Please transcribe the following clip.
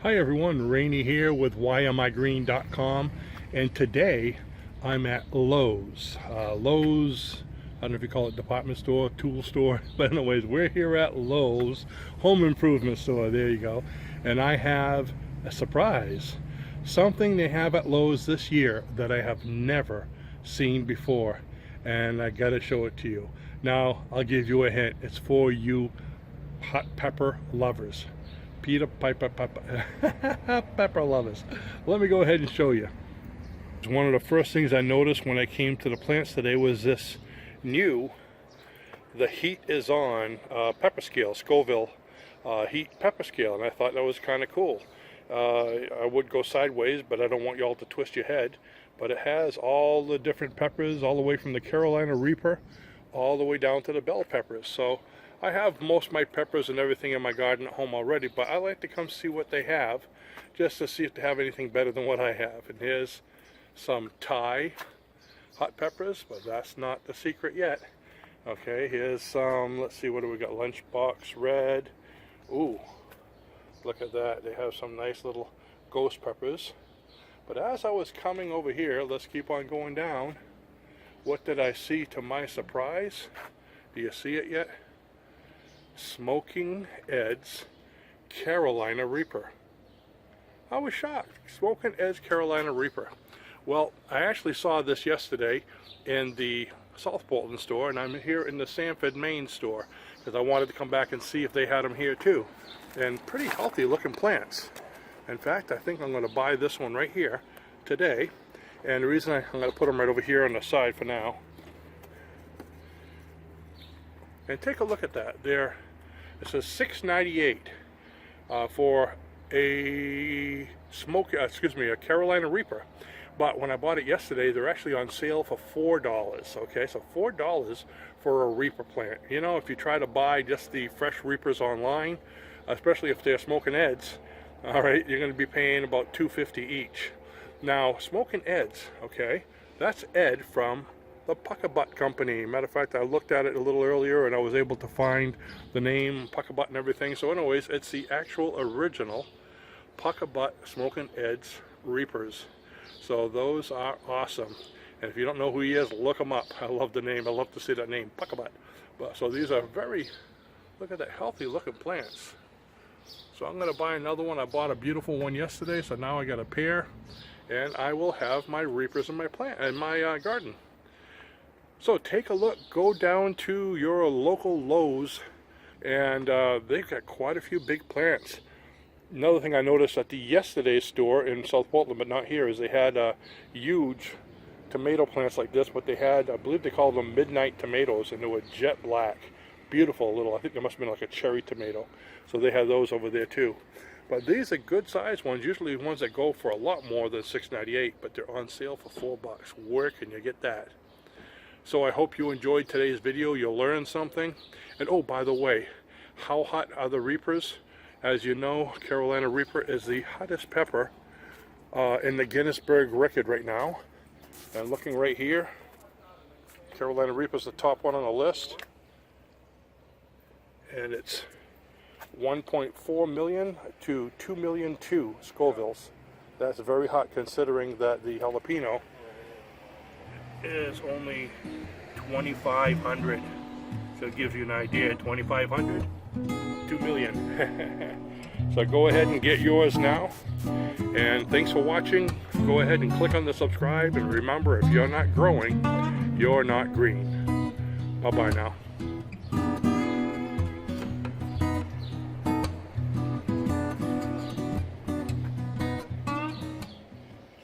Hi everyone, Rene here with whyamigreen.com, and today I'm at Lowe's. Lowe's, I don't know if you call it department store, tool store, but anyways, we're here at Lowe's home improvement store. There you go. And I have a surprise. Something they have at Lowe's this year that I have never seen before, and I gotta show it to you. Now, I'll give you a hint. It's for you hot pepper lovers. Peter Piper pepper lovers. Let me go ahead and show you. One of the first things I noticed when I came to the plants today was this new, the heat is on pepper scale, Scoville heat pepper scale, and I thought that was kind of cool. I would go sideways, but I don't want y'all to twist your head. But it has all the different peppers, all the way from the Carolina Reaper, all the way down to the bell peppers. So I have most of my peppers and everything in my garden at home already, but I like to come see what they have, just to see if they have anything better than what I have. And here's some Thai hot peppers, but that's not the secret yet. Okay, here's some, let's see, what do we got? Lunchbox red. Ooh, look at that. They have some nice little ghost peppers. But as I was coming over here, let's keep on going down. What did I see to my surprise? Do you see it yet? Smokin Eds Carolina Reaper. I was shocked. Smokin Eds Carolina Reaper. Well, I actually saw this yesterday in the South Bolton store, and I'm here in the Sanford, Maine store, because I wanted to come back and see if they had them here too. And pretty healthy looking plants. In fact, I think I'm going to buy this one right here today. And the reason I'm going to put them right over here on the side for now. And take a look at that. It says $6.98 for a a Carolina Reaper. But when I bought it yesterday, they're actually on sale for $4. Okay, so $4 for a Reaper plant. You know, if you try to buy just the fresh Reapers online, especially if they're Smokin Eds, all right, you're going to be paying about $2.50 each. Now, Smokin Eds, okay, that's Ed from the Puckabutt Company. Matter of fact, I looked at it a little earlier and I was able to find the name Puckabutt and everything. So anyways, it's the actual original Puckabutt Smokin Eds Reapers. So those are awesome. And if you don't know who he is, look him up. I love the name. I love to see that name, Puckabutt. But so these are very, look at that healthy looking plants. So I'm going to buy another one. I bought a beautiful one yesterday, so now I got a pair, and I will have my Reapers in my garden. So take a look, go down to your local Lowe's, and they've got quite a few big plants. Another thing I noticed at the yesterday's store in South Portland, but not here, is they had huge tomato plants like this, but they had, I believe they called them midnight tomatoes, and they were jet black. Beautiful little, I think they must have been like a cherry tomato. So they have those over there too. But these are good sized ones, usually ones that go for a lot more than $6.98, but they're on sale for $4. Where can you get that? So I hope you enjoyed today's video. You'll learn something. And oh, by the way, how hot are the Reapers? As you know, Carolina Reaper is the hottest pepper in the Guinness record right now. And looking right here, Carolina Reaper is the top one on the list. And it's 1.4 million to 2 million Scovilles. That's very hot considering that the jalapeno is only 2,500. So it gives you an idea, 2,500, 2 million. So go ahead and get yours now. And thanks for watching. Go ahead and click on the subscribe. And remember, if you're not growing, you're not green. Bye-bye now.